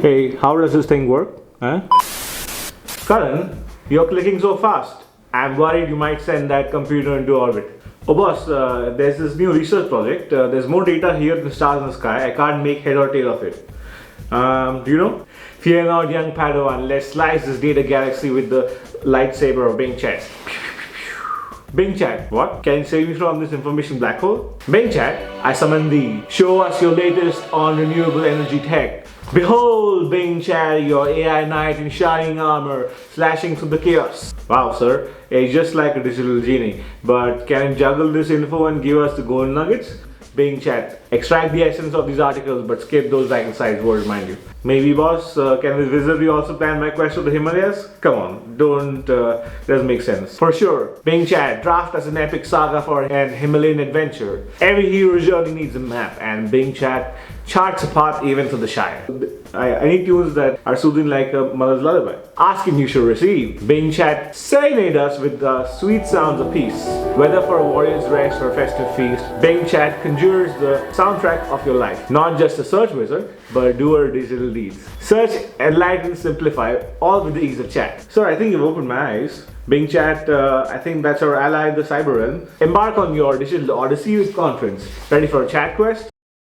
Hey, how does this thing work? Huh? Karan, you're clicking so fast. I'm worried you might send that computer into orbit. Oh boss, there's this new research project. There's more data here than stars in the sky. I can't make head or tail of it. Do you know? Fear not, young Padawan. Let's slice this data galaxy with the lightsaber of Bing Chat. Bing Chat, what? Can you save me from this information black hole? Bing Chat, I summon thee. Show us your latest on renewable energy tech. Behold, Bing Chat, your AI knight in shining armor, slashing through the chaos. Wow, sir, it's just like a digital genie. But can you juggle this info and give us the golden nuggets? Bing Chat, extract the essence of these articles but skip those italicized words, mind you. Maybe boss, can this visibly also plan my quest to the Himalayas? Come on, doesn't make sense. For sure, Bing Chat, draft as an epic saga for an Himalayan adventure. Every hero's journey needs a map, and Bing Chat charts a path even to the Shire. I need tunes that are soothing like a mother's lullaby. Asking you shall receive. Bing Chat, serenade us with the sweet sounds of peace. Whether for a warrior's rest or festive feast, Bing Chat conjures the soundtrack of your life. Not just a search wizard, but a doer of digital deeds. Search, enlighten, simplify, all with the ease of chat. Sir, I think you've opened my eyes. Bing Chat, I think that's our ally in the cyber realm. Embark on your digital odyssey with confidence. Ready for a chat quest?